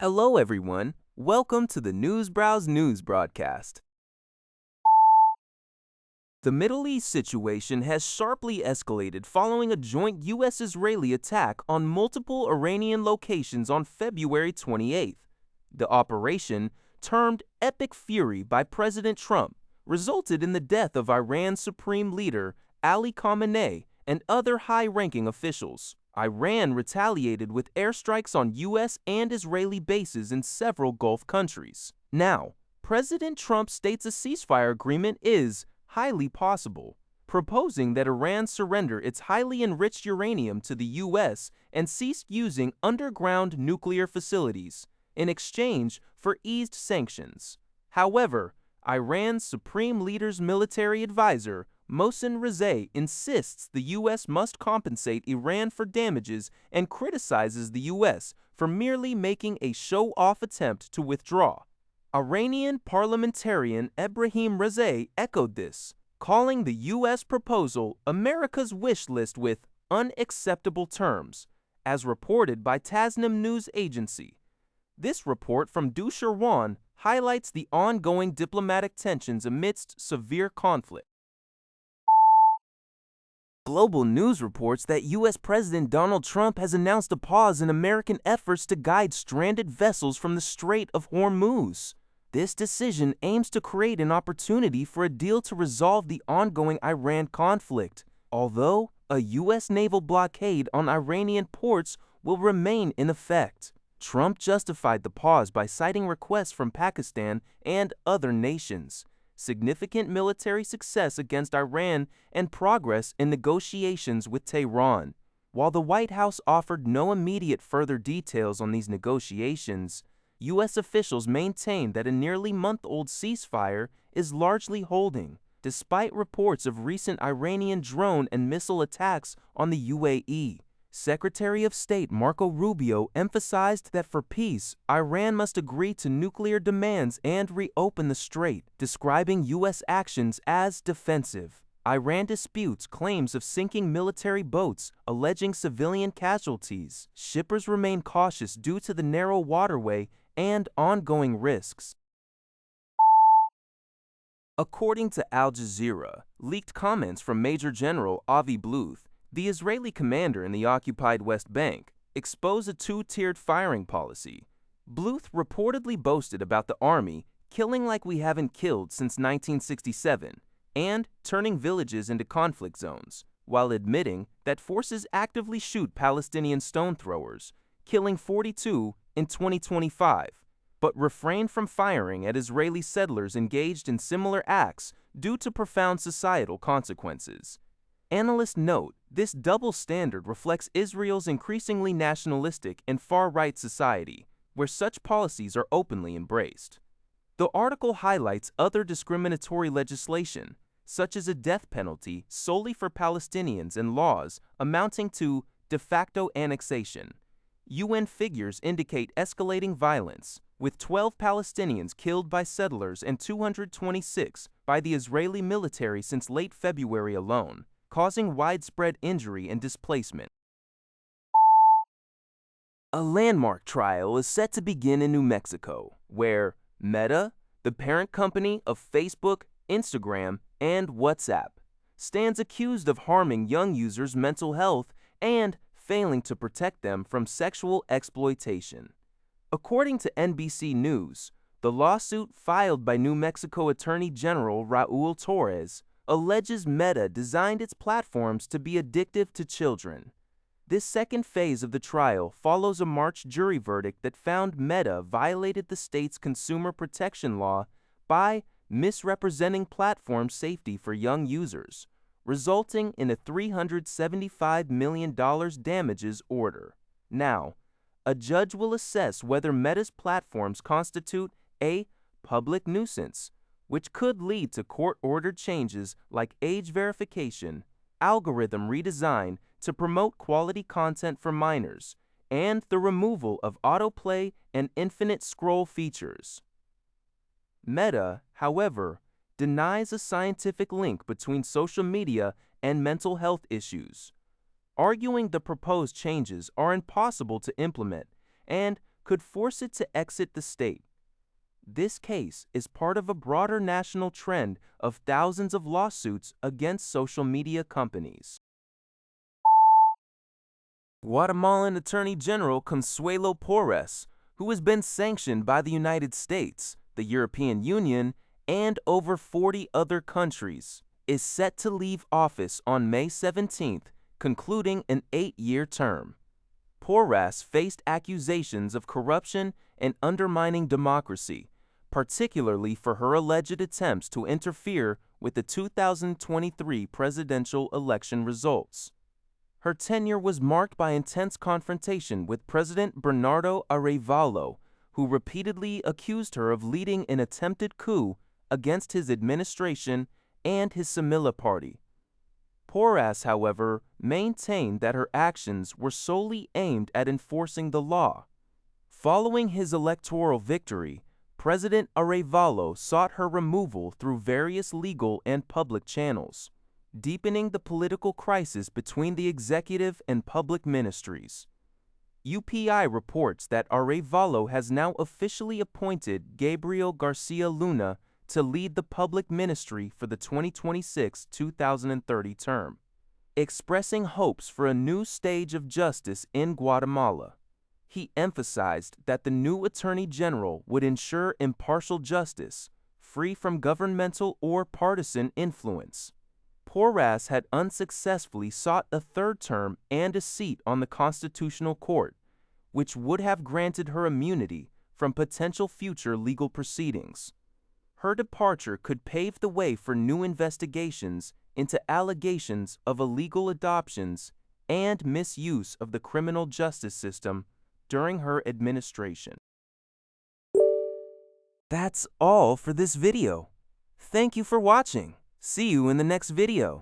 Hello, everyone. Welcome to the Newsbrowse News broadcast. The Middle East situation has sharply escalated following a joint U.S.-Israeli attack on multiple Iranian locations on February 28th. The operation, termed Epic Fury by President Trump, resulted in the death of Iran's supreme leader, Ali Khamenei, and other high-ranking officials. Iran retaliated with airstrikes on U.S. and Israeli bases in several Gulf countries. Now, President Trump states a ceasefire agreement is highly possible, proposing that Iran surrender its highly enriched uranium to the U.S. and cease using underground nuclear facilities in exchange for eased sanctions. However, Iran's supreme leader's military advisor, Mohsen Rezai, insists the U.S. must compensate Iran for damages and criticizes the U.S. for merely making a show-off attempt to withdraw. Iranian parliamentarian Ebrahim Rezai echoed this, calling the U.S. proposal America's wish list with unacceptable terms, as reported by Tasnim news agency. This report from Dusherwan highlights the ongoing diplomatic tensions amidst severe conflict. Global News reports that U.S. President Donald Trump has announced a pause in American efforts to guide stranded vessels from the Strait of Hormuz. This decision aims to create an opportunity for a deal to resolve the ongoing Iran conflict, although a U.S. naval blockade on Iranian ports will remain in effect. Trump justified the pause by citing requests from Pakistan and other nations, significant military success against Iran, and progress in negotiations with Tehran. While the White House offered no immediate further details on these negotiations, U.S. officials maintain that a nearly month-old ceasefire is largely holding, despite reports of recent Iranian drone and missile attacks on the UAE. Secretary of State Marco Rubio emphasized that for peace, Iran must agree to nuclear demands and reopen the strait, describing U.S. actions as defensive. Iran disputes claims of sinking military boats, alleging civilian casualties. Shippers remain cautious due to the narrow waterway and ongoing risks. According to Al Jazeera, leaked comments from Major General Avi Bluth, the Israeli commander in the occupied West Bank, exposed a two-tiered firing policy. Bluth reportedly boasted about the army killing like we haven't killed since 1967 and turning villages into conflict zones, while admitting that forces actively shoot Palestinian stone throwers, killing 42 in 2025, but refrain from firing at Israeli settlers engaged in similar acts due to profound societal consequences. Analysts note this double standard reflects Israel's increasingly nationalistic and far-right society, where such policies are openly embraced. The article highlights other discriminatory legislation, such as a death penalty solely for Palestinians and laws amounting to de facto annexation. UN figures indicate escalating violence, with 12 Palestinians killed by settlers and 226 by the Israeli military since late February alone, causing widespread injury and displacement. A landmark trial is set to begin in New Mexico, where Meta, the parent company of Facebook, Instagram, and WhatsApp, stands accused of harming young users' mental health and failing to protect them from sexual exploitation. According to NBC News, the lawsuit filed by New Mexico Attorney General Raul Torres alleges Meta designed its platforms to be addictive to children. This second phase of the trial follows a March jury verdict that found Meta violated the state's consumer protection law by misrepresenting platform safety for young users, resulting in a $375 million damages order. Now, a judge will assess whether Meta's platforms constitute a public nuisance, which could lead to court-ordered changes like age verification, algorithm redesign to promote quality content for minors, and the removal of autoplay and infinite scroll features. Meta, however, denies a scientific link between social media and mental health issues, arguing the proposed changes are impossible to implement and could force it to exit the state. This case is part of a broader national trend of thousands of lawsuits against social media companies. Guatemalan Attorney General Consuelo Porras, who has been sanctioned by the United States, the European Union, and over 40 other countries, is set to leave office on May 17th, concluding an 8-year term. Porras faced accusations of corruption and undermining democracy, particularly for her alleged attempts to interfere with the 2023 presidential election results. Her tenure was marked by intense confrontation with President Bernardo Arévalo, who repeatedly accused her of leading an attempted coup against his administration and his Semilla party. Porras, however, maintained that her actions were solely aimed at enforcing the law. Following his electoral victory, President Arévalo sought her removal through various legal and public channels, deepening the political crisis between the executive and public ministries. UPI reports that Arévalo has now officially appointed Gabriel Garcia Luna to lead the public ministry for the 2026-2030 term, expressing hopes for a new stage of justice in Guatemala. He emphasized that the new Attorney General would ensure impartial justice, free from governmental or partisan influence. Porras had unsuccessfully sought a third term and a seat on the Constitutional Court, which would have granted her immunity from potential future legal proceedings. Her departure could pave the way for new investigations into allegations of illegal adoptions and misuse of the criminal justice system during her administration. That's all for this video. Thank you for watching. See you in the next video.